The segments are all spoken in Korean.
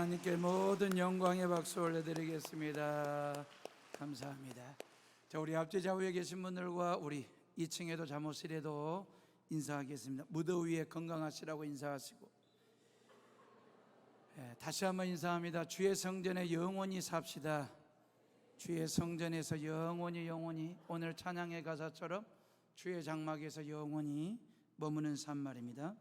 하나님께 모든 영광의 박수 올려드리겠습니다. 감사합니다. 자, 우리 앞뒤 좌우에 계신 분들과 우리 2층에도 잠옷실에도 인사하겠습니다. 무더위에 건강하시라고 인사하시고, 다시 한번 인사합니다. 주의 성전에 영원히 삽시다. 주의 성전에서 영원히 오늘 찬양의 가사처럼 주의 장막에서 영원히 머무는 산 말입니다.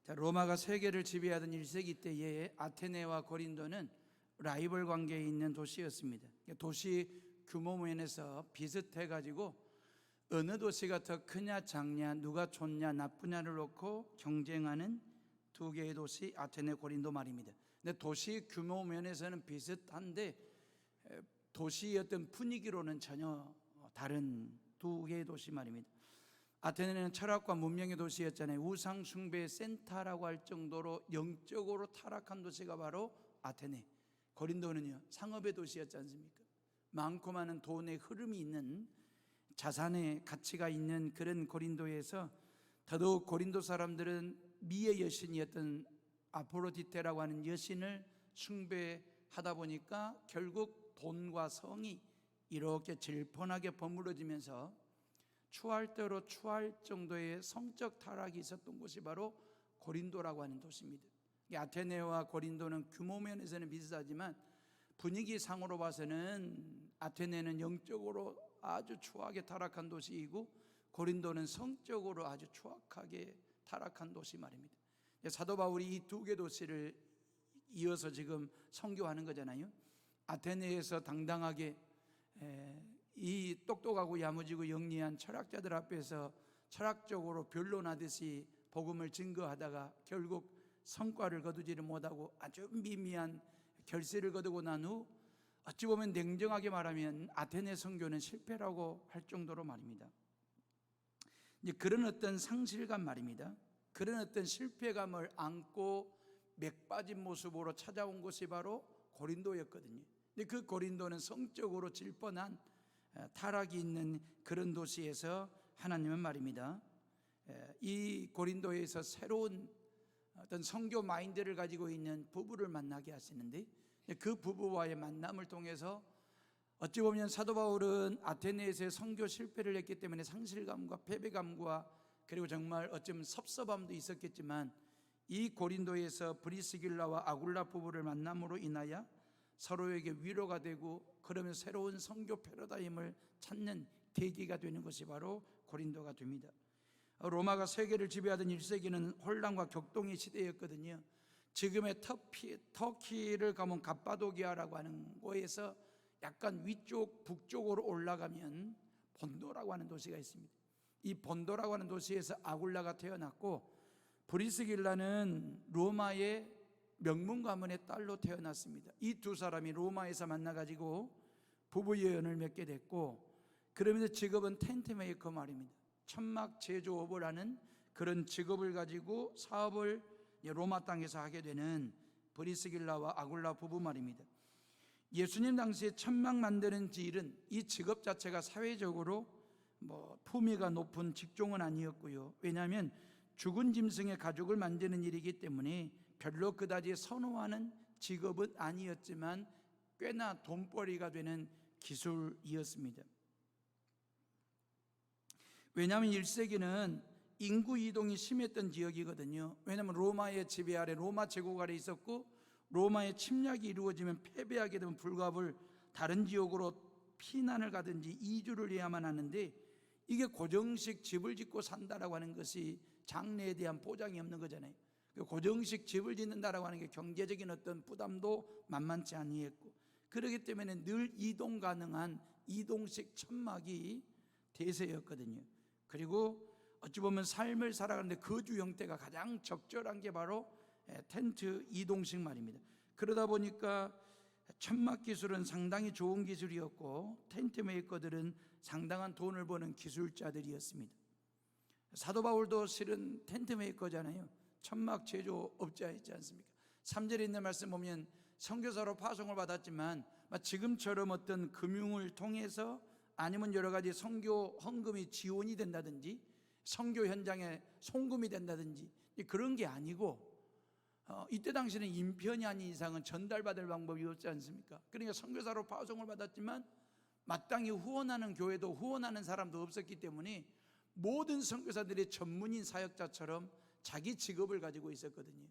자, 로마가 세계를 지배하던 1세기 때에 아테네와 고린도는 라이벌 관계에 있는 도시였습니다. 도시 규모 면에서 비슷해가지고 어느 도시가 더 크냐 작냐, 누가 좋냐 나쁘냐를 놓고 경쟁하는 두 개의 도시, 아테네, 고린도 말입니다. 근데 도시 규모 면에서는 비슷한데 도시의 어떤 분위기로는 전혀 다른 두 개의 도시 말입니다. 아테네는 철학과 문명의 도시였잖아요. 우상 숭배의 센터라고 할 정도로 영적으로 타락한 도시가 바로 아테네. 고린도는요, 상업의 도시였지 않습니까? 많고 많은 돈의 흐름이 있는, 자산의 가치가 있는 그런 고린도에서 더더욱 고린도 사람들은 미의 여신이었던 아포로디테라고 하는 여신을 숭배하다 보니까 결국 돈과 성이 이렇게 질펀하게 버무러지면서 추할 대로 추할 정도의 성적 타락이 있었던 곳이 바로 고린도라고 하는 도시입니다. 아테네와 고린도는 규모 면에서는 비슷하지만 분위기상으로 봐서는 아테네는 영적으로 아주 추하게 타락한 도시이고 고린도는 성적으로 아주 추악하게 타락한 도시 말입니다. 사도 바울이 이 두 개 도시를 이어서 지금 선교하는 거잖아요. 아테네에서 당당하게 이 똑똑하고 야무지고 영리한 철학자들 앞에서 철학적으로 변론하듯이 복음을 증거하다가 결국 성과를 거두지를 못하고 아주 미미한 결실을 거두고 난 후 어찌 보면 냉정하게 말하면 아테네 선교는 실패라고 할 정도로 말입니다. 이제 그런 어떤 상실감 말입니다. 그런 어떤 실패감을 안고 맥 빠진 모습으로 찾아온 곳이 바로 고린도였거든요. 근데 그 고린도는 성적으로 질펀한 타락이 있는 그런 도시에서 하나님은 말입니다, 이 고린도에서 새로운 어떤 선교 마인드를 가지고 있는 부부를 만나게 하시는데, 그 부부와의 만남을 통해서 어찌 보면 사도 바울은 아테네에서의 선교 실패를 했기 때문에 상실감과 패배감과 그리고 정말 어쩌면 섭섭함도 있었겠지만 이 고린도에서 브리스길라와 아굴라 부부를 만남으로 인하여 서로에게 위로가 되고 그러면서 새로운 선교 패러다임을 찾는 계기가 되는 것이 바로 고린도가 됩니다. 로마가 세계를 지배하던 1세기는 혼란과 격동의 시대였거든요. 지금의 터키를 가면 갑바도기아라고 하는 곳에서 약간 위쪽 북쪽으로 올라가면 본도라고 하는 도시가 있습니다. 이 본도라고 하는 도시에서 아굴라가 태어났고 브리스길라는 로마의 명문 가문의 딸로 태어났습니다. 이 두 사람이 로마에서 만나가지고 부부예언을 맺게 됐고, 그러면서 직업은 텐트 메이커 말입니다. 천막 제조업을 하는 그런 직업을 가지고 사업을 로마 땅에서 하게 되는 브리스길라와 아굴라 부부 말입니다. 예수님 당시에 천막 만드는 일은 이 직업 자체가 사회적으로 품위가 높은 직종은 아니었고요. 왜냐하면 죽은 짐승의 가죽을 만드는 일이기 때문에 별로 그다지 선호하는 직업은 아니었지만 꽤나 돈벌이가 되는 기술이었습니다. 왜냐하면 1세기는 인구 이동이 심했던 지역이거든요. 왜냐하면 로마의 지배 아래, 로마 제국 아래 있었고 로마의 침략이 이루어지면 패배하게 되면 불갑을 다른 지역으로 피난을 가든지 이주를 해야만 하는데, 이게 고정식 집을 짓고 산다라고 하는 것이 장래에 대한 보장이 없는 거잖아요. 고정식 집을 짓는다라고 하는 게 경제적인 어떤 부담도 만만치 아니했고, 그렇기 때문에 늘 이동 가능한 이동식 천막이 대세였거든요. 그리고 어찌 보면 삶을 살아가는데 거주 형태가 가장 적절한 게 바로 텐트 이동식 말입니다. 그러다 보니까 천막 기술은 상당히 좋은 기술이었고 텐트 메이커들은 상당한 돈을 버는 기술자들이었습니다. 사도 바울도 실은 텐트 메이커잖아요. 천막 제조업자였지 않습니까? 3절에 있는 말씀 보면 선교사로 파송을 받았지만 지금처럼 어떤 금융을 통해서 아니면 여러 가지 선교 헌금이 지원이 된다든지 선교 현장에 송금이 된다든지 그런 게 아니고 이때 당시는 인편이 아닌 이상은 전달받을 방법이 없지 않습니까? 그러니까 선교사로 파송을 받았지만 마땅히 후원하는 교회도 후원하는 사람도 없었기 때문에 모든 선교사들이 전문인 사역자처럼 자기 직업을 가지고 있었거든요.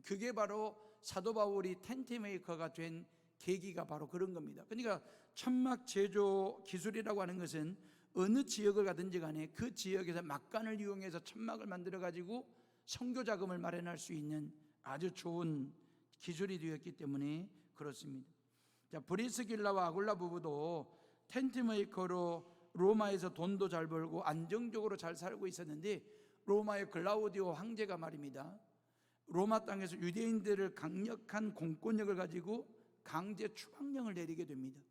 그게 바로 사도 바울이 텐트 메이커가 된 계기가 바로 그런 겁니다. 그러니까 천막 제조 기술이라고 하는 것은 어느 지역을 가든지 간에 그 지역에서 막간을 이용해서 천막을 만들어 가지고 선교 자금을 마련할 수 있는 아주 좋은 기술이 되었기 때문에 그렇습니다. 자, 브리스길라와 아굴라 부부도 텐트 메이커로 로마에서 돈도 잘 벌고 안정적으로 잘 살고 있었는데 로마의 글라우디오 황제가 말입니다, 로마 땅에서 유대인들을 강력한 공권력을 가지고 강제 추방령을 내리게 됩니다.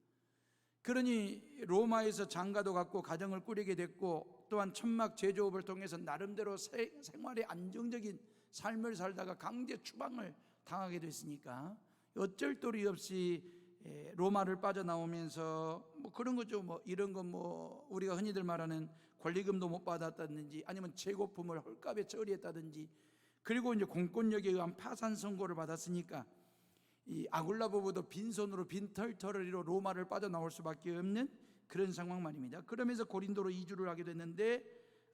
그러니 로마에서 장가도 갖고 가정을 꾸리게 됐고 또한 천막 제조업을 통해서 나름대로 생활의 안정적인 삶을 살다가 강제 추방을 당하게 됐으니까 어쩔 도리 없이 로마를 빠져나오면서 뭐 그런 거죠. 뭐 이런 건 뭐 우리가 흔히들 말하는 권리금도 못 받았다든지 아니면 재고품을 헐값에 처리했다든지, 그리고 이제 공권력에 의한 파산 선고를 받았으니까 이 아굴라 부부도 빈손으로 빈털터리로 로마를 빠져나올 수밖에 없는 그런 상황 말입니다. 그러면서 고린도로 이주를 하게 됐는데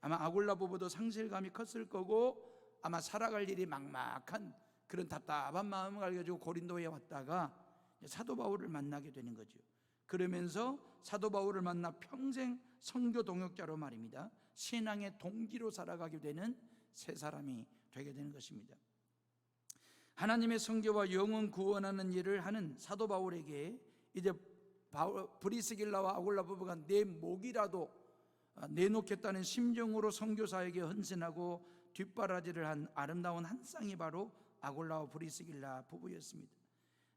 아마 아굴라 부부도 상실감이 컸을 거고 아마 살아갈 일이 막막한 그런 답답한 마음을 가지고 고린도에 왔다가 사도 바울을 만나게 되는 거죠. 그러면서 사도 바울을 만나 평생 선교 동역자로 말입니다, 신앙의 동기로 살아가게 되는 새 사람이 되게 되는 것입니다. 하나님의 선교와 영혼 구원하는 일을 하는 사도 바울에게 이제 브리스길라와 아굴라 부부가 내 목이라도 내놓겠다는 심정으로 선교사에게 헌신하고 뒷바라지를 한 아름다운 한 쌍이 바로 아굴라와 브리스길라 부부였습니다.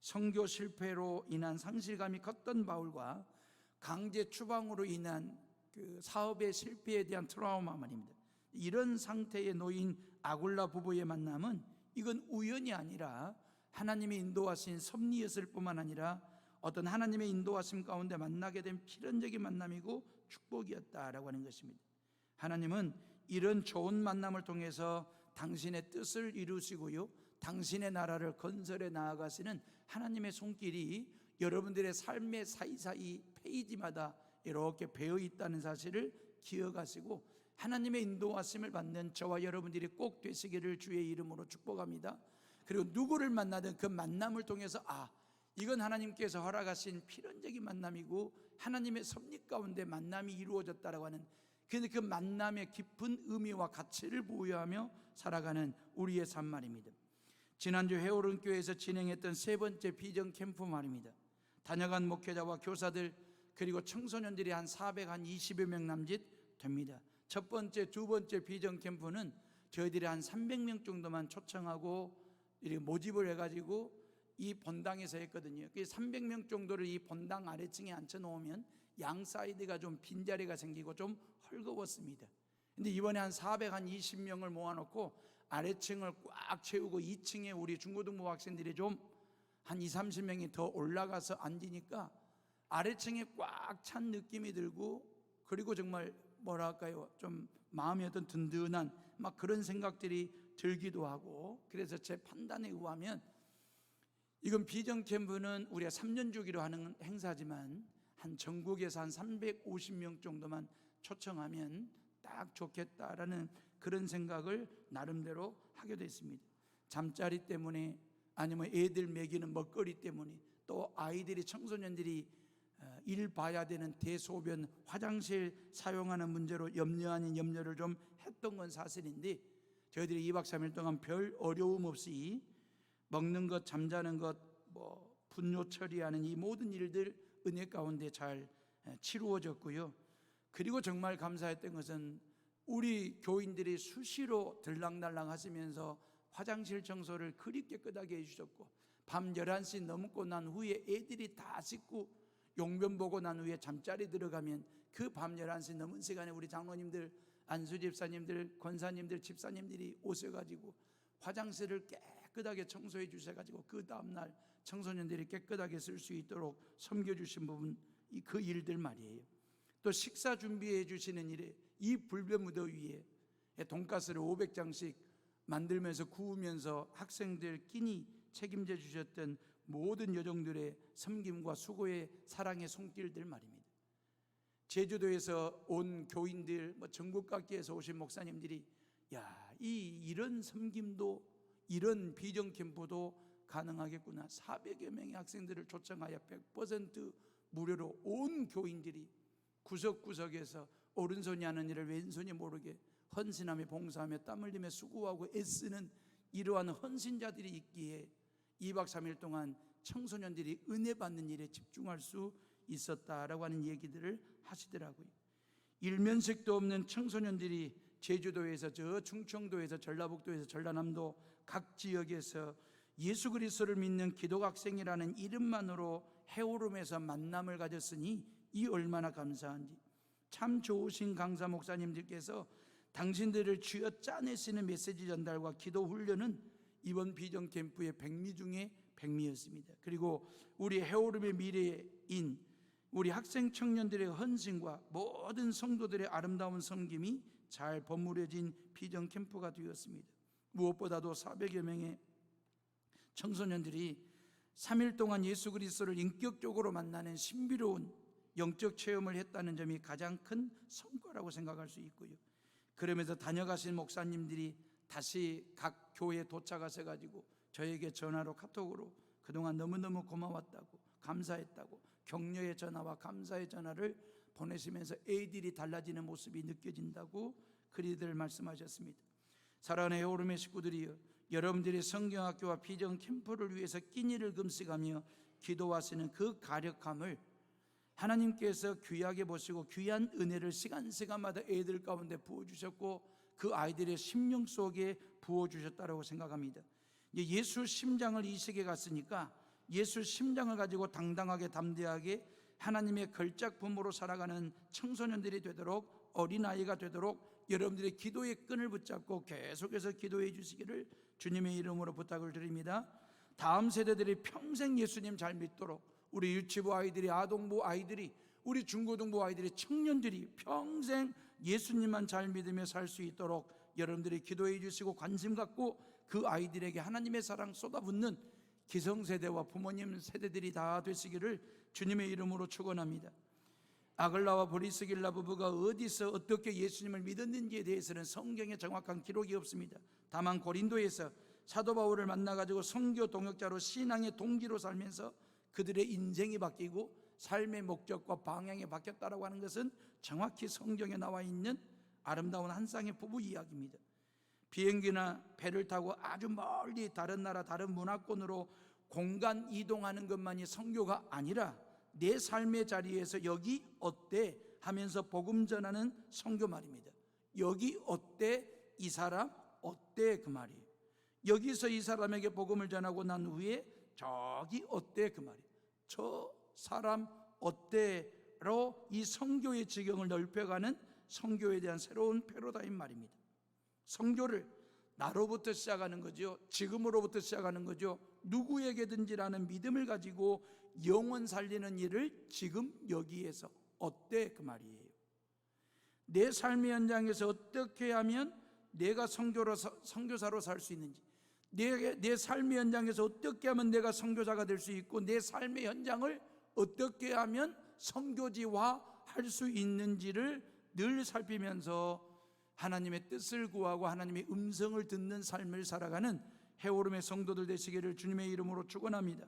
선교 실패로 인한 상실감이 컸던 바울과 강제 추방으로 인한 그 사업의 실패에 대한 트라우마 말입니다. 이런 상태에 놓인 아굴라 부부의 만남은 이건 우연이 아니라 하나님의 인도하신 섭리였을 뿐만 아니라 어떤 하나님의 인도하심 가운데 만나게 된 필연적인 만남이고 축복이었다라고 하는 것입니다. 하나님은 이런 좋은 만남을 통해서 당신의 뜻을 이루시고요, 당신의 나라를 건설해 나아가시는 하나님의 손길이 여러분들의 삶의 사이사이 페이지마다 이렇게 배어 있다는 사실을 기억하시고 하나님의 인도하심을 받는 저와 여러분들이 꼭 되시기를 주의 이름으로 축복합니다. 그리고 누구를 만나든 그 만남을 통해서 이건 하나님께서 허락하신 필연적인 만남이고 하나님의 섭리 가운데 만남이 이루어졌다라고 하는 그 만남의 깊은 의미와 가치를 부여하며 살아가는 우리의 삶 말입니다. 지난주 해오른교회에서 진행했던 세 번째 비전 캠프 말입니다. 다녀간 목회자와 교사들 그리고 청소년들이 한 420여 명 남짓 됩니다. 첫 번째, 두 번째 비전 캠프는 저희들이 한 300명 정도만 초청하고 이렇게 모집을 해가지고 이 본당에서 했거든요. 그 300명 정도를 이 본당 아래층에 앉혀놓으면 양 사이드가 좀 빈자리가 생기고 좀 헐거웠습니다. 근데 이번에 한 420명을 모아놓고 아래층을 꽉 채우고 2층에 우리 중고등부 학생들이 좀 한 20-30명이 더 올라가서 앉으니까 아래층에 꽉 찬 느낌이 들고, 그리고 정말 뭐랄까요, 좀 마음이 어떤 든든한 막 그런 생각들이 들기도 하고, 그래서 제 판단에 의하면 이건 비전 캠프는 우리가 3년 주기로 하는 행사지만 한 전국에서 한 350명 정도만 초청하면 딱 좋겠다라는 그런 생각을 나름대로 하게 됐습니다. 잠자리 때문에 아니면 애들 먹이는 먹거리 때문에 또 아이들이 청소년들이 일 봐야 되는 대소변 화장실 사용하는 문제로 염려 아닌 염려를 좀 했던 건 사실인데 저희들이 2박 3일 동안 별 어려움 없이 먹는 것, 잠자는 것, 뭐 분뇨 처리하는 이 모든 일들 은혜 가운데 잘 치루어졌고요. 그리고 정말 감사했던 것은 우리 교인들이 수시로 들락날락 하시면서 화장실 청소를 그리 깨끗하게 해주셨고, 밤 11시 넘고 난 후에 애들이 다 씻고 용변 보고 난 후에 잠자리 들어가면 그 밤 11시 넘은 시간에 우리 장로님들, 안수 집사님들, 권사님들, 집사님들이 오셔가지고 화장실을 깨끗하게 청소해 주셔가지고 그 다음날 청소년들이 깨끗하게 쓸 수 있도록 섬겨주신 부분, 그 일들 말이에요. 또 식사 준비해 주시는 일에 이 불볕 무더위에 돈가스를 500장씩 만들면서 구우면서 학생들 끼니 책임져 주셨던 모든 여종들의 섬김과 수고의 사랑의 손길들 말입니다. 제주도에서 온 교인들, 전국 각지에서 오신 목사님들이 이런 섬김도, 이런 비전 캠프도 가능하겠구나. 400여 명의 학생들을 초청하여 100% 무료로 온 교인들이 구석구석에서 오른손이 하는 일을 왼손이 모르게 헌신하며 봉사하며 땀 흘리며 수고하고 애쓰는 이러한 헌신자들이 있기에 2박 3일 동안 청소년들이 은혜 받는 일에 집중할 수 있었다라고 하는 얘기들을 하시더라고요. 일면식도 없는 청소년들이 제주도에서, 저 충청도에서, 전라북도에서, 전라남도 각 지역에서 예수 그리스도를 믿는 기독학생이라는 이름만으로 해오름에서 만남을 가졌으니 이 얼마나 감사한지. 참 좋으신 강사 목사님들께서 당신들을 쥐어 짜내시는 메시지 전달과 기도 훈련은 이번 비전 캠프의 백미 중에 백미였습니다. 그리고 우리 해오름의 미래인 우리 학생 청년들의 헌신과 모든 성도들의 아름다운 섬김이 잘 버무려진 비전 캠프가 되었습니다. 무엇보다도 400여 명의 청소년들이 3일 동안 예수 그리스도를 인격적으로 만나는 신비로운 영적 체험을 했다는 점이 가장 큰 성과라고 생각할 수 있고요. 그러면서 다녀가신 목사님들이 다시 각 교회에 도착하셔가지고 저에게 전화로, 카톡으로 그동안 너무너무 고마웠다고, 감사했다고 격려의 전화와 감사의 전화를 보내시면서 애들이 달라지는 모습이 느껴진다고 그리들 말씀하셨습니다. 사랑하는 해오름의 식구들이여, 여러분들이 성경학교와 비전 캠프를 위해서 끼니를 금식하며 기도하시는 그 가력함을 하나님께서 귀하게 보시고 귀한 은혜를 시간마다 애들 가운데 부어주셨고 그 아이들의 심령 속에 부어주셨다고 생각합니다. 예수 심장을 이 세계에 갔으니까 예수 심장을 가지고 당당하게 담대하게 하나님의 걸작품으로 살아가는 청소년들이 되도록, 어린아이가 되도록 여러분들의 기도의 끈을 붙잡고 계속해서 기도해 주시기를 주님의 이름으로 부탁을 드립니다. 다음 세대들이 평생 예수님 잘 믿도록, 우리 유치부 아이들이, 아동부 아이들이, 우리 중고등부 아이들이, 청년들이 평생 예수님만 잘 믿으며 살 수 있도록 여러분들이 기도해 주시고 관심 갖고 그 아이들에게 하나님의 사랑 쏟아붓는 기성세대와 부모님 세대들이 다 되시기를 주님의 이름으로 축원합니다. 아글라와 브리스길라 부부가 어디서 어떻게 예수님을 믿었는지에 대해서는 성경에 정확한 기록이 없습니다. 다만 고린도에서 사도 바울을 만나가지고 선교 동역자로 신앙의 동지로 살면서 그들의 인생이 바뀌고 삶의 목적과 방향이 바뀌었다고 하는 것은 정확히 성경에 나와 있는 아름다운 한 쌍의 부부 이야기입니다. 비행기나 배를 타고 아주 멀리 다른 나라, 다른 문화권으로 공간 이동하는 것만이 선교가 아니라 내 삶의 자리에서 여기 어때 하면서 복음 전하는 선교 말입니다. 여기 어때, 이 사람 어때, 그 말이에요. 여기서 이 사람에게 복음을 전하고 난 후에 저기 어때, 그 말이에요. 저 사람 어때로 이 선교의 지경을 넓혀가는 선교에 대한 새로운 패러다임 말입니다. 선교를 나로부터 시작하는 거죠. 지금으로부터 시작하는 거죠. 누구에게든지라는 믿음을 가지고 영혼 살리는 일을 지금 여기에서 어때, 그 말이에요. 내 삶의 현장에서 어떻게 하면 내가 선교사로 살 수 있는지, 내 삶의 현장에서 어떻게 하면 내가 선교사가 될 수 있고, 내 삶의 현장을 어떻게 하면 선교지화할 수 있는지를 늘 살피면서 하나님의 뜻을 구하고 하나님의 음성을 듣는 삶을 살아가는 해오름의 성도들 되시기를 주님의 이름으로 축원합니다.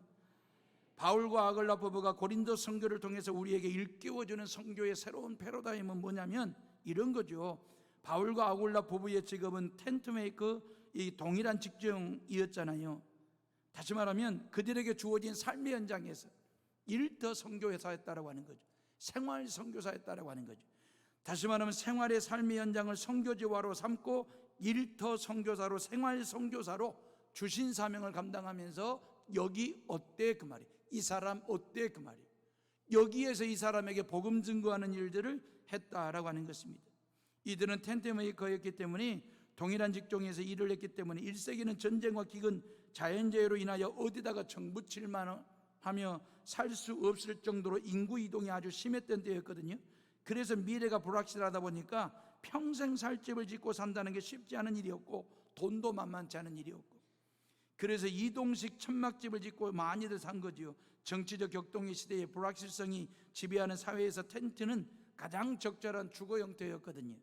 바울과 아글라 부부가 고린도 선교를 통해서 우리에게 일깨워주는 선교의 새로운 패러다임은 뭐냐면 이런 거죠. 바울과 아글라 부부의 직업은 텐트메이커, 이 동일한 직종이었잖아요. 다시 말하면 그들에게 주어진 삶의 현장에서 일터 선교사였다라고 하는 거죠. 생활 선교사였다라고 하는 거죠. 다시 말하면 생활의 삶의 현장을 선교지화로 삼고 일터 선교사로, 생활 선교사로 주신 사명을 감당하면서 여기 어때, 그 말이에요. 이 사람 어때, 그 말이에요. 여기에서 이 사람에게 복음 증거하는 일들을 했다라고 하는 것입니다. 이들은 텐트메이커였기 때문에 동일한 직종에서 일을 했기 때문에 1세기는 전쟁과 기근, 자연재해로 인하여 어디다가 정부칠만 하며 살 수 없을 정도로 인구 이동이 아주 심했던 때였거든요. 그래서 미래가 불확실하다 보니까 평생 살 집을 짓고 산다는 게 쉽지 않은 일이었고, 돈도 만만치 않은 일이었고, 그래서 이동식 천막집을 짓고 많이들 산 거지요. 정치적 격동의 시대에 불확실성이 지배하는 사회에서 텐트는 가장 적절한 주거 형태였거든요.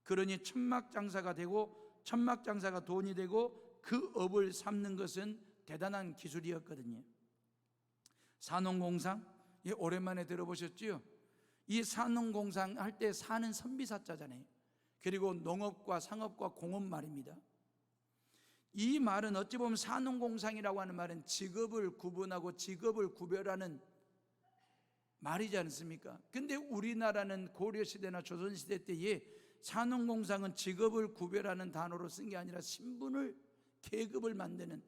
그러니 천막 장사가 되고 천막 장사가 돈이 되고 그 업을 삼는 것은 대단한 기술이었거든요. 산농공상, 오랜만에 들어보셨지요? 이 산농공상 할 때 산은 선비사자잖아요. 그리고 농업과 상업과 공업 말입니다. 이 말은 어찌 보면 산농공상이라고 하는 말은 직업을 구분하고 직업을 구별하는 말이지 않습니까? 근데 우리나라는 고려시대나 조선시대 때에 산농공상은 직업을 구별하는 단어로 쓴 게 아니라 신분을, 계급을 만드는,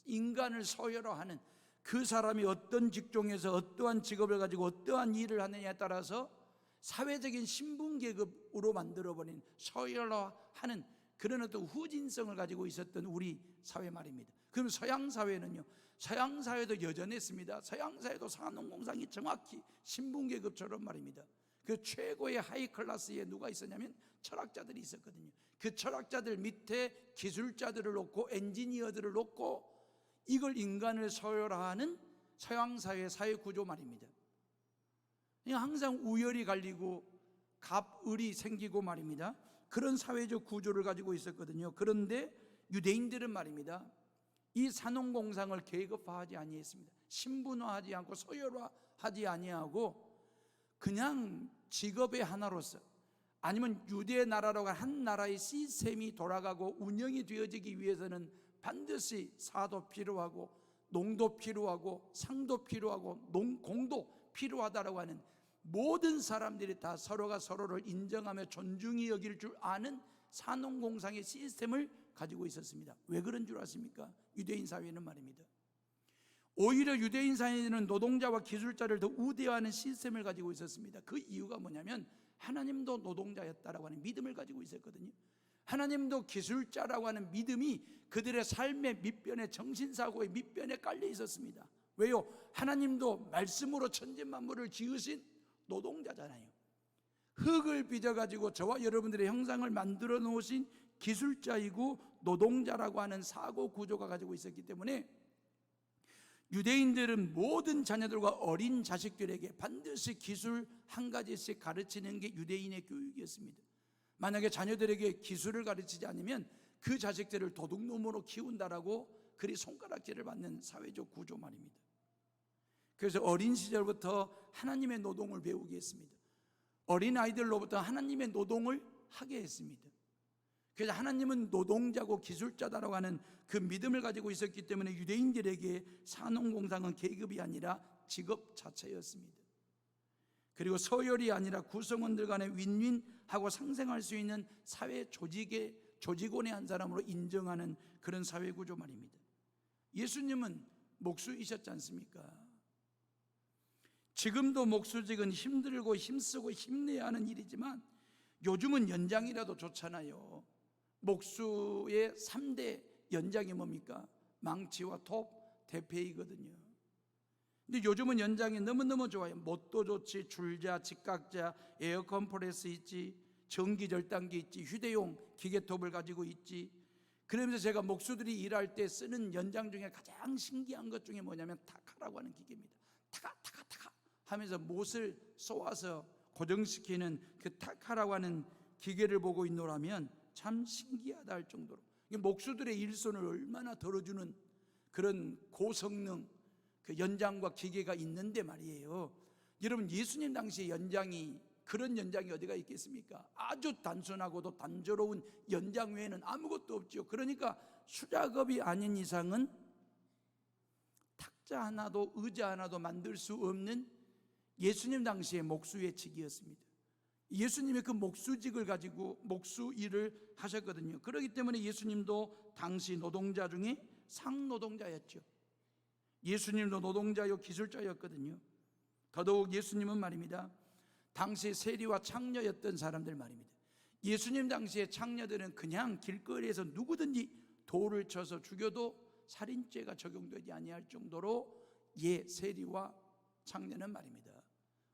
인간을 서열화하는, 그 사람이 어떤 직종에서 어떠한 직업을 가지고 어떠한 일을 하느냐에 따라서 사회적인 신분 계급으로 만들어버린, 서열화하는 그런 어떤 후진성을 가지고 있었던 우리 사회 말입니다. 그럼 서양 사회는요, 서양 사회도 여전했습니다. 서양 사회도 산농공상이 정확히 신분 계급처럼 말입니다. 그 최고의 하이 클래스에 누가 있었냐면 철학자들이 있었거든요. 그 철학자들 밑에 기술자들을 놓고 엔지니어들을 놓고 이걸 인간을 서열화하는 서양 사회의 사회 구조 말입니다. 항상 우열이 갈리고 갑을이 생기고 말입니다. 그런 사회적 구조를 가지고 있었거든요. 그런데 유대인들은 말입니다, 이 산농공상을 계급화하지 아니했습니다. 신분화하지 않고 서열화하지 아니하고 그냥 직업의 하나로서, 아니면 유대 나라라고 한 나라의 시스템이 돌아가고 운영이 되어지기 위해서는 반드시 사도 필요하고 농도 필요하고 상도 필요하고 공도 필요하다라고 하는, 모든 사람들이 다 서로가 서로를 인정하며 존중히 여길 줄 아는 산농공상의 시스템을 가지고 있었습니다. 왜 그런 줄 아십니까? 유대인 사회는 말입니다, 오히려 유대인 사회는 노동자와 기술자를 더 우대하는 시스템을 가지고 있었습니다. 그 이유가 뭐냐면 하나님도 노동자였다라고 하는 믿음을 가지고 있었거든요. 하나님도 기술자라고 하는 믿음이 그들의 삶의 밑변에, 정신사고의 밑변에 깔려 있었습니다. 왜요? 하나님도 말씀으로 천지만물을 지으신 노동자잖아요. 흙을 빚어가지고 저와 여러분들의 형상을 만들어 놓으신 기술자이고 노동자라고 하는 사고 구조가 가지고 있었기 때문에 유대인들은 모든 자녀들과 어린 자식들에게 반드시 기술 한 가지씩 가르치는 게 유대인의 교육이었습니다. 만약에 자녀들에게 기술을 가르치지 않으면 그 자식들을 도둑놈으로 키운다라고 그리 손가락질을 받는 사회적 구조 말입니다. 그래서 어린 시절부터 하나님의 노동을 배우게 했습니다. 어린 아이들로부터 하나님의 노동을 하게 했습니다. 그래서 하나님은 노동자고 기술자다라고 하는 그 믿음을 가지고 있었기 때문에 유대인들에게 산농공상은 계급이 아니라 직업 자체였습니다. 그리고 서열이 아니라 구성원들 간의 윈윈하고 상생할 수 있는 사회 조직원의 한 사람으로 인정하는 그런 사회 구조 말입니다. 예수님은 목수이셨지 않습니까? 지금도 목수직은 힘들고 힘쓰고 힘내야 하는 일이지만 요즘은 연장이라도 좋잖아요. 목수의 3대 연장이 뭡니까? 망치와 톱, 대패이거든요. 근데 요즘은 연장이 너무너무 좋아요. 못도 좋지, 줄자, 직각자, 에어컴프레스 있지, 전기 절단기 있지, 휴대용 기계톱을 가지고 있지. 그러면서 제가 목수들이 일할 때 쓰는 연장 중에 가장 신기한 것 중에 뭐냐면 타카라고 하는 기계입니다. 타카 하면서 못을 쏘아서 고정시키는 그 타카라고 하는 기계를 보고 있노라면 참 신기하다 할 정도로 목수들의 일손을 얼마나 덜어주는 그런 고성능 그 연장과 기계가 있는데 말이에요. 여러분, 예수님 당시의 연장이, 그런 연장이 어디가 있겠습니까? 아주 단순하고도 단조로운 연장 외에는 아무것도 없죠. 그러니까 수작업이 아닌 이상은 탁자 하나도 의자 하나도 만들 수 없는 예수님 당시의 목수의 직이었습니다. 예수님의 그 목수직을 가지고 목수 일을 하셨거든요. 그렇기 때문에 예수님도 당시 노동자 중에 상노동자였죠. 예수님도 노동자요 기술자였거든요. 더더욱 예수님은 말입니다, 당시 세리와 창녀였던 사람들 말입니다. 예수님 당시의 창녀들은 그냥 길거리에서 누구든지 돌을 쳐서 죽여도 살인죄가 적용되지 아니할 정도로 세리와 창녀는 말입니다,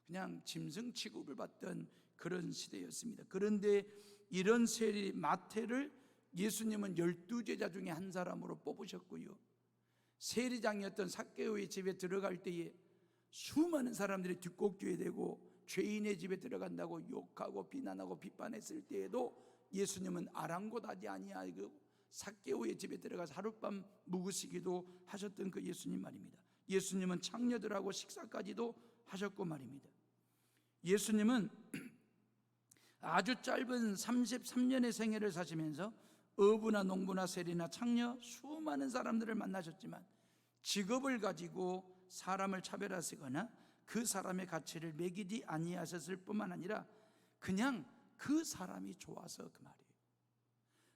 그냥 짐승 취급을 받던 그런 시대였습니다. 그런데 이런 세리 마태를 예수님은 12제자 중에 한 사람으로 뽑으셨고요, 세리장이었던 삭개오의 집에 들어갈 때에 수많은 사람들이 뒷곡주에 대고 죄인의 집에 들어간다고 욕하고 비난하고 비판했을 때에도 예수님은 아랑곳하지 아니하고 삭개오의 집에 들어가서 하룻밤 묵으시기도 하셨던 그 예수님 말입니다. 예수님은 창녀들하고 식사까지도 하셨고 말입니다. 예수님은 아주 짧은 33년의 생애를 사시면서 어부나 농부나 세리나 창녀 수많은 사람들을 만나셨지만 직업을 가지고 사람을 차별하시거나 그 사람의 가치를 매기지 아니하셨을 뿐만 아니라 그냥 그 사람이 좋아서 그 말이에요.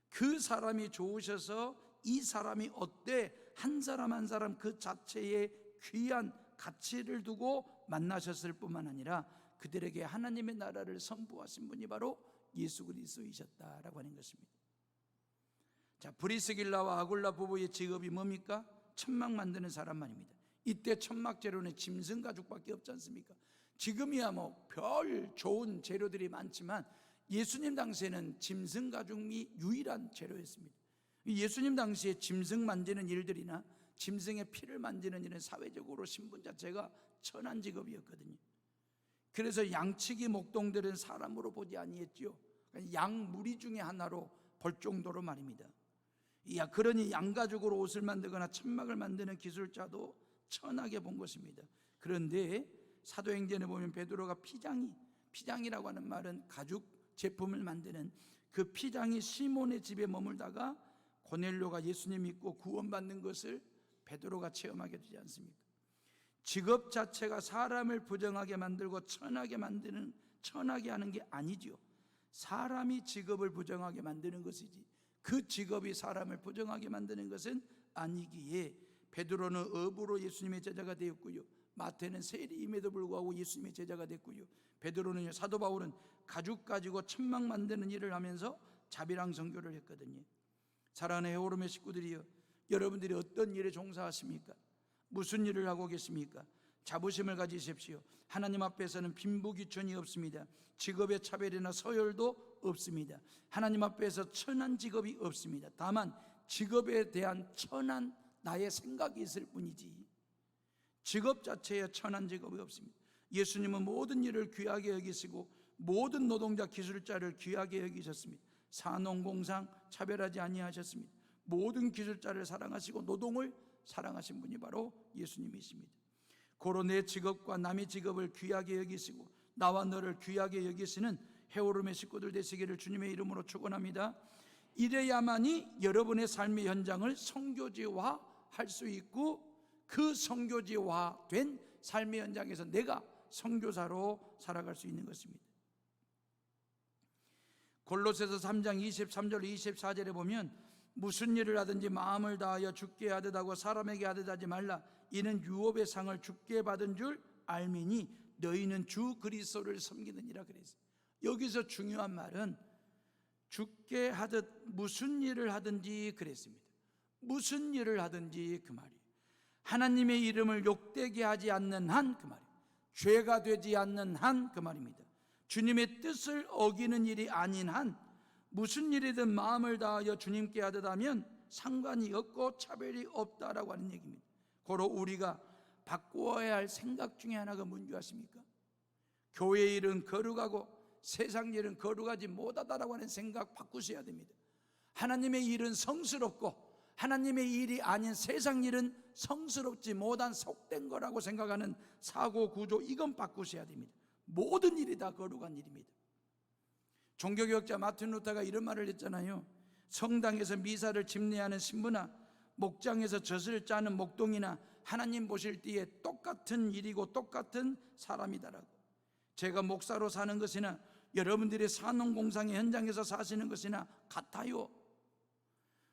그 사람이 좋으셔서 이 사람이 어때? 한 사람 한 사람 그 자체의 귀한 가치를 두고 만나셨을 뿐만 아니라 그들에게 하나님의 나라를 선포하신 분이 바로 예수 그리스도이셨다라고 하는 것입니다. 자, 브리스길라와 아굴라 부부의 직업이 뭡니까? 천막 만드는 사람 말입니다. 이때 천막 재료는 짐승 가죽밖에 없지 않습니까? 지금이야 뭐 별 좋은 재료들이 많지만 예수님 당시에는 짐승 가죽이 유일한 재료였습니다. 예수님 당시에 짐승 만지는 일들이나 짐승의 피를 만지는 일은 사회적으로 신분 자체가 천한 직업이었거든요. 그래서 양치기 목동들은 사람으로 보지 아니했지요. 양 무리 중에 하나로 볼 정도로 말입니다. 그러니 양가죽으로 옷을 만들거나 천막을 만드는 기술자도 천하게 본 것입니다. 그런데 사도행전에 보면 베드로가 피장이라고 하는 말은 가죽 제품을 만드는 그 피장이 시몬의 집에 머물다가 고넬료가 예수님 믿고 구원받는 것을 베드로가 체험하게 되지 않습니까? 직업 자체가 사람을 부정하게 만들고 천하게 하는 게 아니지요. 사람이 직업을 부정하게 만드는 것이지 그 직업이 사람을 부정하게 만드는 것은 아니기에 베드로는 어부로 예수님의 제자가 되었고요, 마태는 세리임에도 불구하고 예수님의 제자가 됐고요, 베드로는 사도 바울은 가죽 가지고 천막 만드는 일을 하면서 자비랑 선교를 했거든요. 사랑하는 헤오름의 식구들이여, 여러분들이 어떤 일에 종사하십니까? 무슨 일을 하고 계십니까? 자부심을 가지십시오. 하나님 앞에서는 빈부귀천이 없습니다. 직업의 차별이나 서열도 없습니다. 하나님 앞에서 천한 직업이 없습니다. 다만 직업에 대한 천한 나의 생각이 있을 뿐이지 직업 자체에 천한 직업이 없습니다. 예수님은 모든 일을 귀하게 여기시고 모든 노동자 기술자를 귀하게 여기셨습니다. 산농공상 차별하지 아니하셨습니다. 모든 기술자를 사랑하시고 노동을 사랑하신 분이 바로 예수님이십니다. 고로 내 직업과 남의 직업을 귀하게 여기시고 나와 너를 귀하게 여기시는 헤오름의 식구들 되시기를 주님의 이름으로 축원합니다. 이래야만이 여러분의 삶의 현장을 선교지화할 수 있고 그 선교지화된 삶의 현장에서 내가 선교사로 살아갈 수 있는 것입니다. 골로새서 3장 23절 24절에 보면 무슨 일을 하든지 마음을 다하여 주께 하듯 하고 사람에게 하듯 하지 말라. 이는 유업의 상을 주께 받은 줄 알미니 너희는 주 그리스도를 섬기느니라 그랬어요. 여기서 중요한 말은 주께 하듯 무슨 일을 하든지 그랬습니다. 무슨 일을 하든지 그 말이에요. 하나님의 이름을 욕되게 하지 않는 한 그 말이에요. 죄가 되지 않는 한 그 말입니다. 주님의 뜻을 어기는 일이 아닌 한 무슨 일이든 마음을 다하여 주님께 하듯 하면 상관이 없고 차별이 없다라고 하는 얘기입니다. 고로 우리가 바꾸어야 할 생각 중에 하나가 뭔지 아십니까? 교회 일은 거룩하고 세상 일은 거룩하지 못하다라고 하는 생각 바꾸셔야 됩니다. 하나님의 일은 성스럽고 하나님의 일이 아닌 세상 일은 성스럽지 못한 속된 거라고 생각하는 사고 구조, 이건 바꾸셔야 됩니다. 모든 일이 다 거룩한 일입니다. 종교개혁자 마틴 루터가 이런 말을 했잖아요. 성당에서 미사를 집례하는 신부나 목장에서 젖을 짜는 목동이나 하나님 보실 때에 똑같은 일이고 똑같은 사람이다라고. 제가 목사로 사는 것이나 여러분들이 산농공상의 현장에서 사시는 것이나 같아요.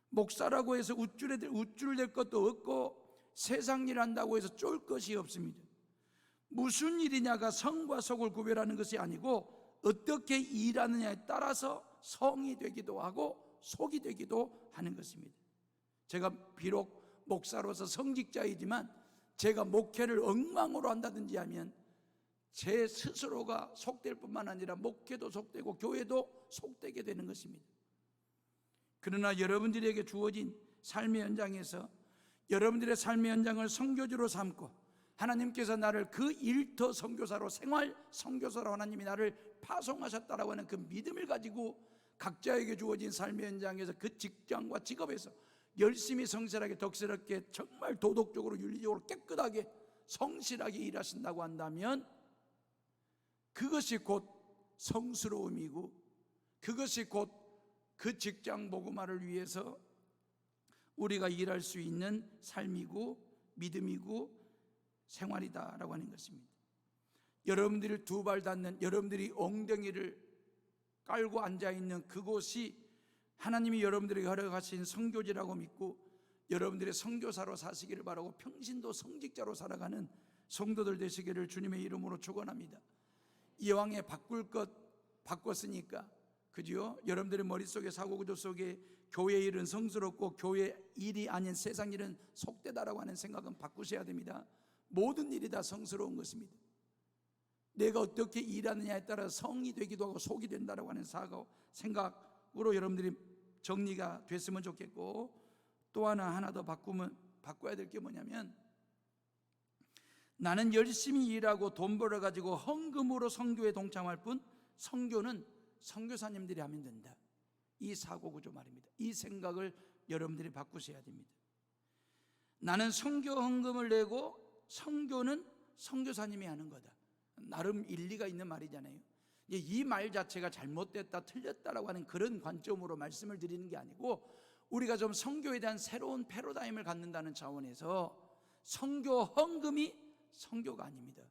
목사라고 해서 우쭐될 것도 없고 세상 일 한다고 해서 쫄 것이 없습니다. 무슨 일이냐가 성과 속을 구별하는 것이 아니고 어떻게 일하느냐에 따라서 성이 되기도 하고 속이 되기도 하는 것입니다. 제가 비록 목사로서 성직자이지만 제가 목회를 엉망으로 한다든지 하면 제 스스로가 속될 뿐만 아니라 목회도 속되고 교회도 속되게 되는 것입니다. 그러나 여러분들에게 주어진 삶의 현장에서 여러분들의 삶의 현장을 선교지로 삼고 하나님께서 나를 그 일터 선교사로, 생활 선교사로 하나님이 나를 파송하셨다라고 하는 그 믿음을 가지고 각자에게 주어진 삶의 현장에서 그 직장과 직업에서 열심히 성실하게 덕스럽게 정말 도덕적으로 윤리적으로 깨끗하게 성실하게 일하신다고 한다면 그것이 곧 성스러움이고 그것이 곧 그 직장 복음화를 위해서 우리가 일할 수 있는 삶이고 믿음이고 생활이다라고 하는 것입니다. 여러분들이 두 발 닿는, 여러분들이 엉덩이를 깔고 앉아있는 그곳이 하나님이 여러분들에게 허락하신 선교지라고 믿고 여러분들의 선교사로 사시기를 바라고 평신도 성직자로 살아가는 성도들 되시기를 주님의 이름으로 축원합니다. 이왕에 바꿀 것 바꿨으니까, 그죠? 여러분들의 머릿속에 사고구조 속에 교회 일은 성스럽고 교회 일이 아닌 세상 일은 속되다라고 하는 생각은 바꾸셔야 됩니다. 모든 일이 다 성스러운 것입니다. 내가 어떻게 일하느냐에 따라 성이 되기도 하고 속이 된다라고 하는 생각으로 여러분들이 정리가 됐으면 좋겠고, 또 하나 더 바꿔야 될 게 뭐냐면, 나는 열심히 일하고 돈 벌어가지고 헌금으로 선교에 동참할 뿐 선교는 선교사님들이 하면 된다. 이 사고구조 말입니다. 이 생각을 여러분들이 바꾸셔야 됩니다. 나는 선교 헌금을 내고 선교는 선교사님이 하는 거다. 나름 일리가 있는 말이잖아요. 이 말 자체가 잘못됐다 틀렸다라고 하는 그런 관점으로 말씀을 드리는 게 아니고, 우리가 좀 선교에 대한 새로운 패러다임을 갖는다는 차원에서 선교 헌금이 선교가 아닙니다.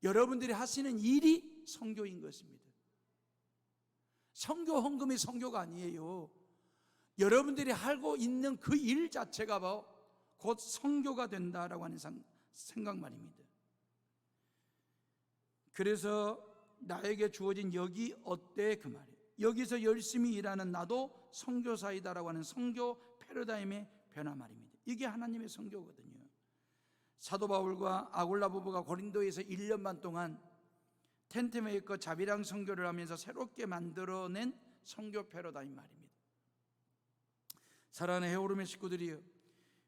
여러분들이 하시는 일이 선교인 것입니다. 선교 헌금이 선교가 아니에요. 여러분들이 하고 있는 그 일 자체가 곧 선교가 된다라고 하는 생각 말입니다. 그래서 나에게 주어진 여기 어때 그 말이에요. 여기서 열심히 일하는 나도 선교사이다라고 하는 선교 패러다임의 변화 말입니다. 이게 하나님의 선교거든요. 사도 바울과 아굴라 부부가 고린도에서 1년 반 동안 텐트메이커 자비랑 선교를 하면서 새롭게 만들어낸 선교 패러다임 말입니다. 사랑하는 해오름의 식구들이요,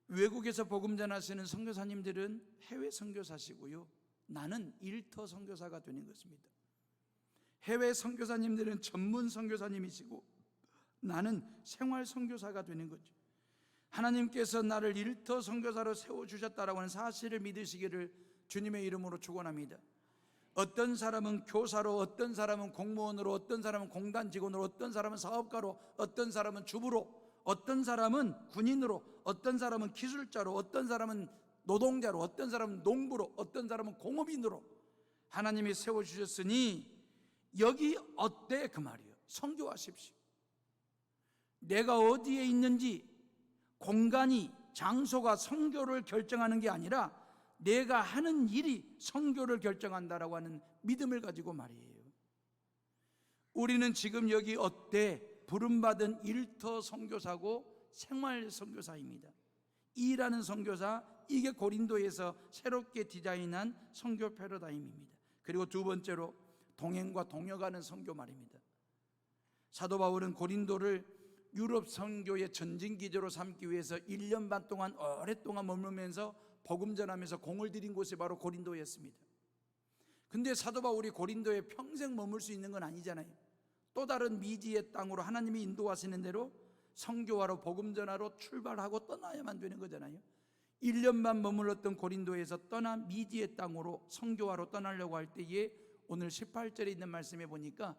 외국에서 복음 전하시는 선교사님들은 해외 선교사시고요, 나는 일터 선교사가 되는 것입니다. 해외 선교사님들은 전문 선교사님이시고 나는 생활 선교사가 되는 거죠. 하나님께서 나를 일터 선교사로 세워주셨다라고 하는 사실을 믿으시기를 주님의 이름으로 축원합니다. 어떤 사람은 교사로, 어떤 사람은 공무원으로, 어떤 사람은 공단 직원으로, 어떤 사람은 사업가로, 어떤 사람은 주부로, 어떤 사람은 군인으로, 어떤 사람은 기술자로, 어떤 사람은 노동자로, 어떤 사람은 농부로, 어떤 사람은 공업인으로 하나님이 세워주셨으니 여기 어때 그 말이에요. 선교하십시오. 내가 어디에 있는지 공간이, 장소가 선교를 결정하는 게 아니라 내가 하는 일이 선교를 결정한다라고 하는 믿음을 가지고 말이에요. 우리는 지금 여기 어때 부름받은 일터 선교사고 생활 선교사입니다. 일하는 선교사, 이게 고린도에서 새롭게 디자인한 선교 패러다임입니다. 그리고 두 번째로 동행과 동역하는 선교 말입니다. 사도 바울은 고린도를 유럽 선교의 전진 기지로 삼기 위해서 1년 반 동안 오랫동안 머물면서 복음 전하면서 공을 들인 곳이 바로 고린도였습니다. 근데 사도 바울이 고린도에 평생 머물 수 있는 건 아니잖아요. 또 다른 미지의 땅으로 하나님이 인도하시는 대로 선교하러 복음 전하러 출발하고 떠나야만 되는 거잖아요. 1년 반 머물렀던 고린도에서 떠나 미지의 땅으로 선교하러 떠나려고 할 때에 오늘 18절에 있는 말씀에 보니까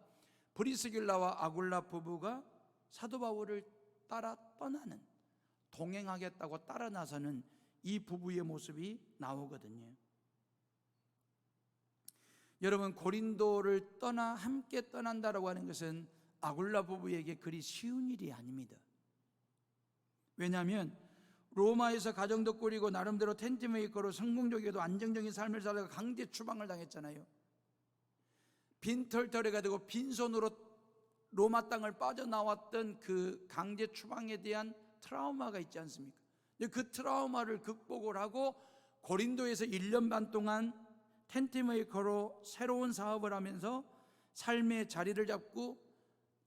브리스길라와 아굴라 부부가 사도 바울을 따라 떠나는, 동행하겠다고 따라 나서는 이 부부의 모습이 나오거든요. 여러분, 고린도를 함께 떠난다라고 하는 것은 아굴라 부부에게 그리 쉬운 일이 아닙니다. 왜냐하면 로마에서 가정도 꾸리고 나름대로 텐트메이커로 성공적이고도 안정적인 삶을 살다가 강제 추방을 당했잖아요. 빈털터리가 되고 빈손으로 로마 땅을 빠져나왔던 그 강제 추방에 대한 트라우마가 있지 않습니까? 그 트라우마를 극복을 하고 고린도에서 1년 반 동안 텐트메이커로 새로운 사업을 하면서 삶의 자리를 잡고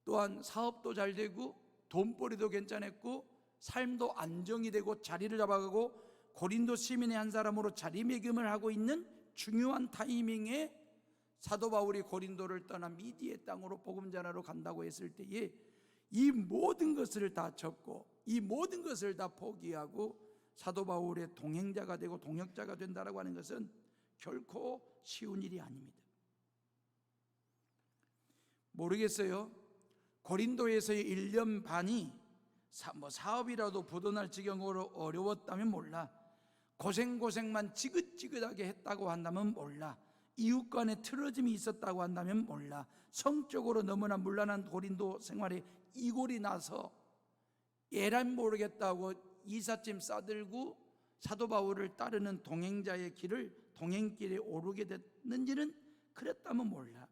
또한 사업도 잘 되고 돈벌이도 괜찮았고 삶도 안정이 되고 자리를 잡아가고 고린도 시민의 한 사람으로 자리매김을 하고 있는 중요한 타이밍에 사도 바울이 고린도를 떠나 미디의 땅으로 복음 전하러 간다고 했을 때에 이 모든 것을 다 접고 이 모든 것을 다 포기하고 사도 바울의 동행자가 되고 동역자가 된다라고 하는 것은 결코 쉬운 일이 아닙니다. 모르겠어요. 고린도에서의 1년 반이 사업이라도 부도날 지경으로 어려웠다면 몰라, 고생만 지긋지긋하게 했다고 한다면 몰라, 이웃 간에 틀어짐이 있었다고 한다면 몰라, 성적으로 너무나 문란한 고린도 생활에 이골이 나서 예란 모르겠다고 이삿짐 싸들고 사도 바울을 따르는 동행자의 동행길에 오르게 됐는지는 그랬다면 몰라.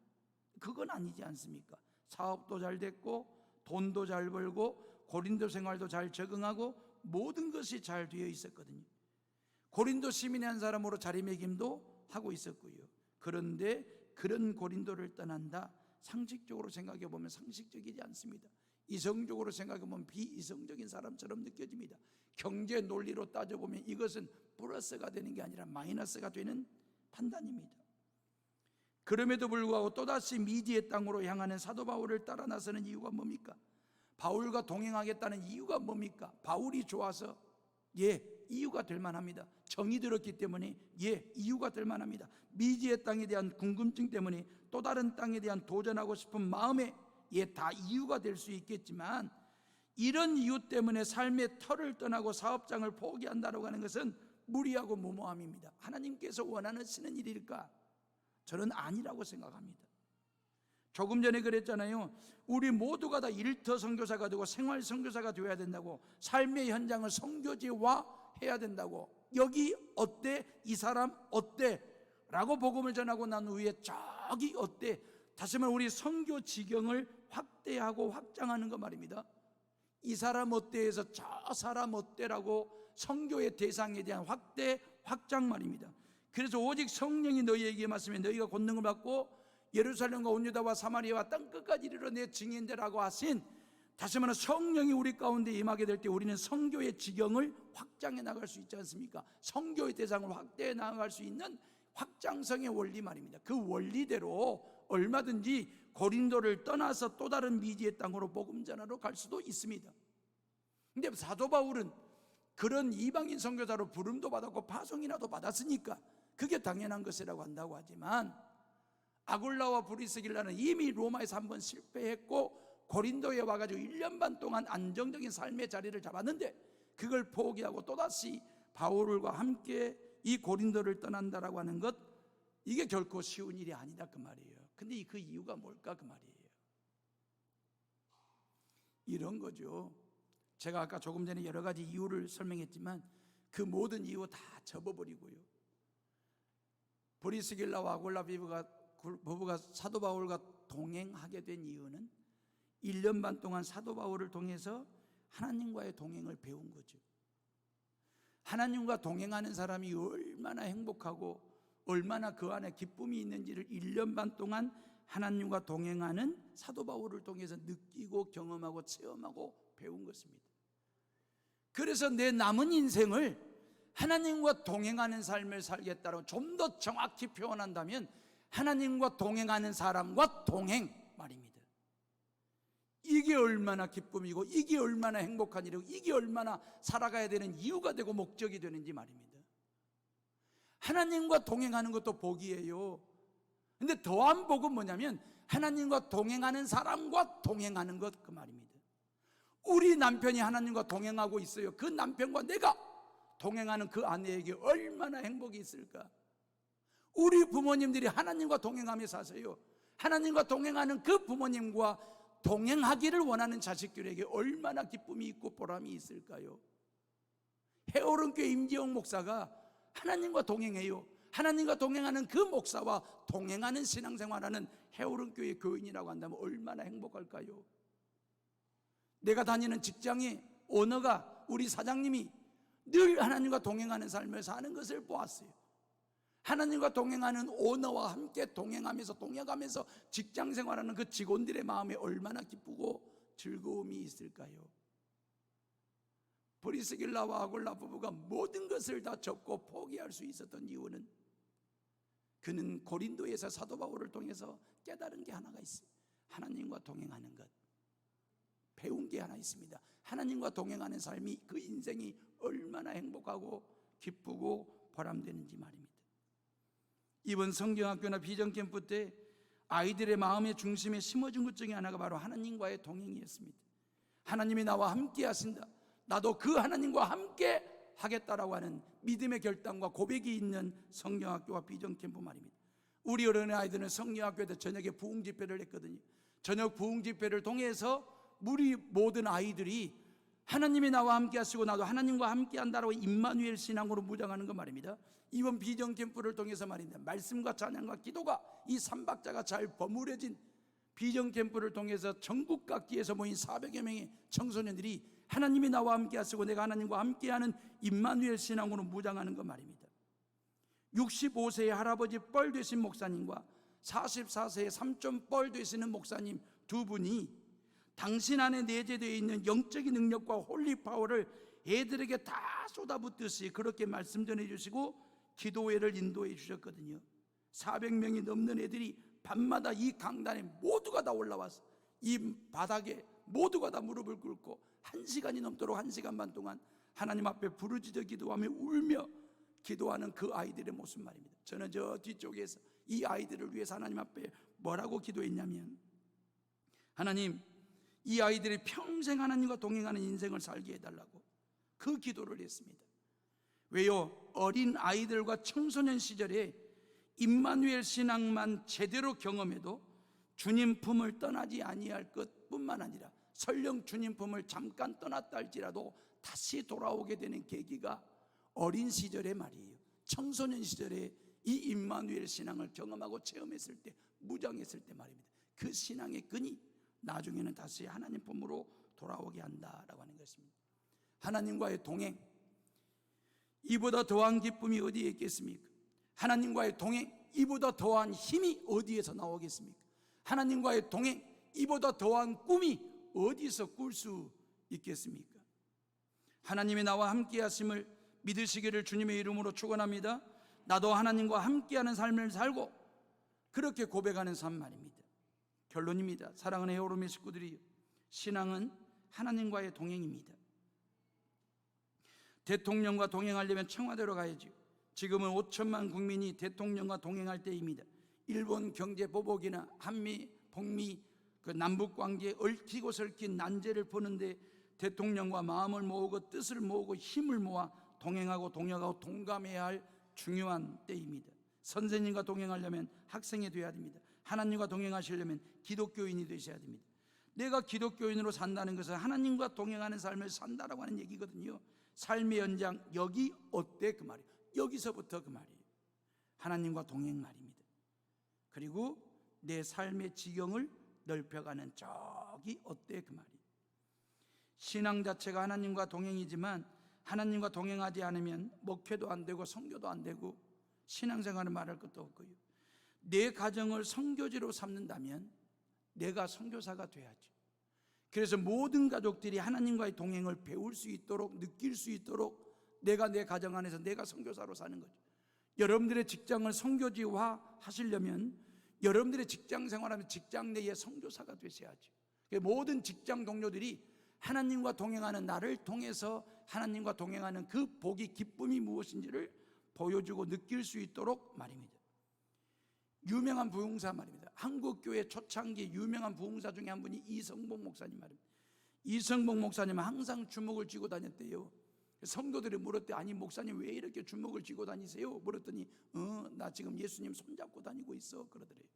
그건 아니지 않습니까? 사업도 잘 됐고 돈도 잘 벌고 고린도 생활도 잘 적응하고 모든 것이 잘 되어 있었거든요. 고린도 시민의 한 사람으로 자리매김도 하고 있었고요. 그런데 그런 고린도를 떠난다, 상식적으로 생각해 보면 상식적이지 않습니다. 이성적으로 생각해 보면 비이성적인 사람처럼 느껴집니다. 경제 논리로 따져보면 이것은 플러스가 되는 게 아니라 마이너스가 되는 판단입니다. 그럼에도 불구하고 또다시 미디의 땅으로 향하는 사도 바울을 따라 나서는 이유가 뭡니까? 바울과 동행하겠다는 이유가 뭡니까? 바울이 좋아서? 예, 이유가 될 만합니다. 정이 들었기 때문에 예, 이유가 될 만합니다. 미디의 땅에 대한 궁금증 때문에 또 다른 땅에 대한 도전하고 싶은 마음에 예, 다 이유가 될 수 있겠지만 이런 이유 때문에 삶의 터를 떠나고 사업장을 포기한다고 하는 것은 무리하고 무모함입니다. 하나님께서 원하시는 일일까? 저는 아니라고 생각합니다. 조금 전에 그랬잖아요. 우리 모두가 다 일터 선교사가 되고 생활 선교사가 되어야 된다고, 삶의 현장을 선교지화해야 된다고. 여기 어때? 이 사람 어때? 라고 복음을 전하고 난 후에 저기 어때? 다시 말해 우리 선교 지경을 확대하고 확장하는 거 말입니다. 이 사람 어때에서 저 사람 어때라고 선교의 대상에 대한 확장 말입니다. 그래서 오직 성령이 너희에게 말씀해 너희가 권능을 받고 예루살렘과 온 유다와 사마리아와 땅끝까지 이르러 내 증인되라고 하신, 다시 말해 성령이 우리 가운데 임하게 될 때 우리는 선교의 지경을 확장해 나갈 수 있지 않습니까? 선교의 대상을 확대해 나갈 수 있는 확장성의 원리 말입니다. 그 원리대로 얼마든지 고린도를 떠나서 또 다른 미디의 땅으로 복음 전하러 갈 수도 있습니다. 근데 사도 바울은 그런 이방인 선교사로 부름도 받았고 파송이라도 받았으니까 그게 당연한 것이라고 한다고 하지만, 아굴라와 브리스길라는 이미 로마에서 한번 실패했고 고린도에 와가지고 1년 반 동안 안정적인 삶의 자리를 잡았는데 그걸 포기하고 또다시 바울과 함께 이 고린도를 떠난다라고 하는 것, 이게 결코 쉬운 일이 아니다 그 말이에요. 근데 그 이유가 뭘까 그 말이에요. 이런 거죠. 제가 아까 조금 전에 여러 가지 이유를 설명했지만 그 모든 이유 다 접어버리고요. 브리스길라와 아굴라 부부가 사도 바울과 동행하게 된 이유는 1년 반 동안 사도 바울을 통해서 하나님과의 동행을 배운 거죠. 하나님과 동행하는 사람이 얼마나 행복하고 얼마나 그 안에 기쁨이 있는지를 1년 반 동안 하나님과 동행하는 사도 바울을 통해서 느끼고 경험하고 체험하고 배운 것입니다. 그래서 내 남은 인생을 하나님과 동행하는 삶을 살겠다고 좀 더 정확히 표현한다면 하나님과 동행하는 사람과 동행 말입니다. 이게 얼마나 기쁨이고 이게 얼마나 행복한 일이고 이게 얼마나 살아가야 되는 이유가 되고 목적이 되는지 말입니다. 하나님과 동행하는 것도 복이에요. 근데 더한 복은 뭐냐면 하나님과 동행하는 사람과 동행하는 것 그 말입니다. 우리 남편이 하나님과 동행하고 있어요. 그 남편과 내가 동행하는 그 아내에게 얼마나 행복이 있을까? 우리 부모님들이 하나님과 동행하며 사세요. 하나님과 동행하는 그 부모님과 동행하기를 원하는 자식들에게 얼마나 기쁨이 있고 보람이 있을까요? 해오른교회 임지영 목사가 하나님과 동행해요. 하나님과 동행하는 그 목사와 동행하는 신앙생활하는 해오른교회 교인이라고 한다면 얼마나 행복할까요? 내가 다니는 직장의 오너가, 우리 사장님이 늘 하나님과 동행하는 삶을 사는 것을 보았어요. 하나님과 동행하는 오너와 함께 동행하면서 동역하면서 직장생활하는 그 직원들의 마음에 얼마나 기쁘고 즐거움이 있을까요? 브리스길라와 아굴라 부부가 모든 것을 다 접고 포기할 수 있었던 이유는 그는 고린도에서 사도 바울을 통해서 깨달은 게 하나가 있어요. 하나님과 동행하는 것, 배운 게 하나 있습니다. 하나님과 동행하는 삶이 그 인생이 얼마나 행복하고 기쁘고 보람되는지 말입니다. 이번 성경학교나 비전캠프 때 아이들의 마음의 중심에 심어준 것 중에 하나가 바로 하나님과의 동행이었습니다. 하나님이 나와 함께 하신다, 나도 그 하나님과 함께 하겠다라고 하는 믿음의 결단과 고백이 있는 성경학교와 비전캠프 말입니다. 우리 어린이 아이들은 성경학교에서 저녁에 부흥집회를 했거든요. 저녁 부흥집회를 통해서 우리 모든 아이들이 하나님이 나와 함께 하시고 나도 하나님과 함께 한다라고 임마누엘 신앙으로 무장하는 것 말입니다. 이번 비전캠프를 통해서 말입니다. 말씀과 찬양과 기도가 이 삼박자가 잘 버무려진 비전캠프를 통해서 전국 각지에서 모인 400여 명의 청소년들이 하나님이 나와 함께 하시고 내가 하나님과 함께하는 임마누엘 신앙으로 무장하는 것 말입니다. 65세의 할아버지 뻘 되신 목사님과 44세의 삼촌 뻘 되시는 목사님 두 분이 당신 안에 내재되어 있는 영적인 능력과 홀리 파워를 애들에게 다 쏟아붓듯이 그렇게 말씀 전해주시고 기도회를 인도해 주셨거든요. 400명이 넘는 애들이 밤마다 이 강단에 모두가 다 올라와서 이 바닥에 모두가 다 무릎을 꿇고 1시간이 넘도록 1시간 반 동안 하나님 앞에 부르짖어 기도하며 울며 기도하는 그 아이들의 모습 말입니다. 저는 저 뒤쪽에서 이 아이들을 위해서 하나님 앞에 뭐라고 기도했냐면, 하나님, 이 아이들이 평생 하나님과 동행하는 인생을 살게 해달라고 그 기도를 했습니다. 왜요? 어린 아이들과 청소년 시절에 임마누엘 신앙만 제대로 경험해도 주님 품을 떠나지 아니할 것뿐만 아니라 설령 주님 품을 잠깐 떠났다 할지라도 다시 돌아오게 되는 계기가 어린 시절의 말이에요. 청소년 시절에 이 임마누엘 신앙을 경험하고 체험했을 때, 무장했을 때 말입니다. 그 신앙의 끈이 나중에는 다시 하나님 품으로 돌아오게 한다라고 하는 것입니다. 하나님과의 동행, 이보다 더한 기쁨이 어디에 있겠습니까? 하나님과의 동행, 이보다 더한 힘이 어디에서 나오겠습니까? 하나님과의 동행, 이보다 더한 꿈이 어디서 꿀 수 있겠습니까? 하나님이 나와 함께 하심을 믿으시기를 주님의 이름으로 축원합니다. 나도 하나님과 함께하는 삶을 살고 그렇게 고백하는 삶 말입니다. 결론입니다. 사랑하는 헤어로미 식구들이, 신앙은 하나님과의 동행입니다. 대통령과 동행하려면 청와대로 가야죠. 지금은 5천만 국민이 대통령과 동행할 때입니다. 일본 경제 보복이나 한미, 북미 그 남북 관계에 얽히고 설킨 난제를 푸는데 대통령과 마음을 모으고 뜻을 모으고 힘을 모아 동행하고 동역하고 동감해야 할 중요한 때입니다. 선생님과 동행하려면 학생이 되어야 됩니다. 하나님과 동행하시려면 기독교인이 되셔야 됩니다. 내가 기독교인으로 산다는 것은 하나님과 동행하는 삶을 산다라고 하는 얘기거든요. 삶의 연장, 여기 어때? 그 말이에요. 여기서부터 그 말이에요. 하나님과 동행 말입니다. 그리고 내 삶의 지경을 넓혀가는 저기 어때? 그 말이에요. 신앙 자체가 하나님과 동행이지만 하나님과 동행하지 않으면 목회도 안 되고 선교도 안 되고 신앙생활은 말할 것도 없고요. 내 가정을 선교지로 삼는다면 내가 선교사가 돼야죠. 그래서 모든 가족들이 하나님과의 동행을 배울 수 있도록, 느낄 수 있도록 내가 내 가정 안에서 내가 선교사로 사는 거죠. 여러분들의 직장을 선교지화 하시려면 여러분들의 직장 생활하면 직장 내에 선교사가 되셔야죠. 모든 직장 동료들이 하나님과 동행하는 나를 통해서 하나님과 동행하는 그 복이, 기쁨이 무엇인지를 보여주고 느낄 수 있도록 말입니다. 유명한 부흥사 말입니다. 한국교회 초창기 유명한 부흥사 중에 한 분이 이성복 목사님 말입니다. 이성복 목사님은 항상 주먹을 쥐고 다녔대요. 성도들이 물었대, 아니 목사님 왜 이렇게 주먹을 쥐고 다니세요? 물었더니 나 지금 예수님 손잡고 다니고 있어 그러더래요.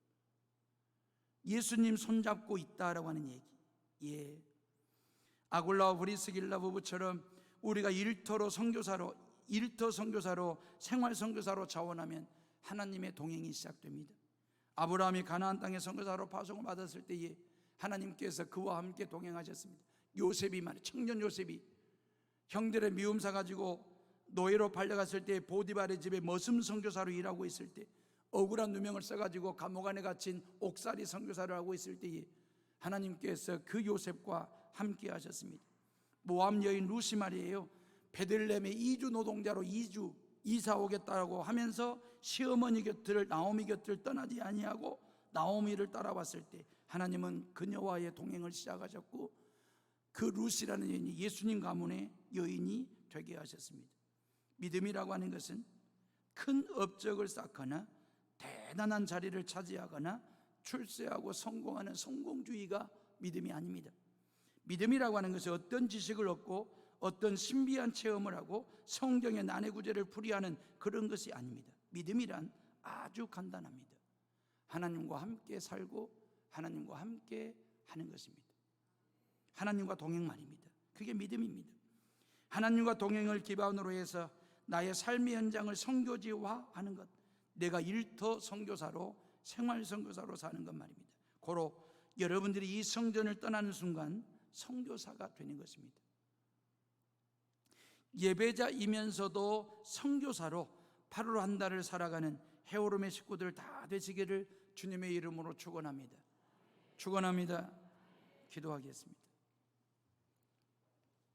예수님 손잡고 있다라고 하는 얘기. 예. 아굴라와 브리스길라 부부처럼 우리가 일터 선교사로 생활 선교사로 자원하면 하나님의 동행이 시작됩니다. 아브라함이 가나안 땅에 선교사로 파송을 받았을 때에 하나님께서 그와 함께 동행하셨습니다. 요셉이 말이에요. 청년 요셉이 형들의 미움사 가지고 노예로 팔려갔을 때 보디발의 집에 머슴 선교사로 일하고 있을 때, 억울한 누명을 써가지고 감옥 안에 갇힌 옥살이 선교사를 하고 있을 때에 하나님께서 그 요셉과 함께 하셨습니다. 모압 여인 루시 말이에요. 베들레헴에 2주 노동자로 2주 이사 오겠다고 하면서 시어머니 곁을, 나오미 곁을 떠나지 아니하고 나오미를 따라왔을 때 하나님은 그녀와의 동행을 시작하셨고, 그 루시라는 여인이 예수님 가문의 여인이 되게 하셨습니다. 믿음이라고 하는 것은 큰 업적을 쌓거나 대단한 자리를 차지하거나 출세하고 성공하는 성공주의가 믿음이 아닙니다. 믿음이라고 하는 것은 어떤 지식을 얻고 어떤 신비한 체험을 하고 성경의 난해 구절을 풀이하는 그런 것이 아닙니다. 믿음이란 아주 간단합니다. 하나님과 함께 살고 하나님과 함께 하는 것입니다. 하나님과 동행만입니다. 그게 믿음입니다. 하나님과 동행을 기반으로 해서 나의 삶의 현장을 선교지화하는 것, 내가 일터 선교사로, 생활 선교사로 사는 것 말입니다. 고로 여러분들이 이 성전을 떠나는 순간 선교사가 되는 것입니다. 예배자이면서도 선교사로 8월 한 달을 살아가는 헤오름의 식구들 다 되시기를 주님의 이름으로 축원합니다. 축원합니다. 기도하겠습니다.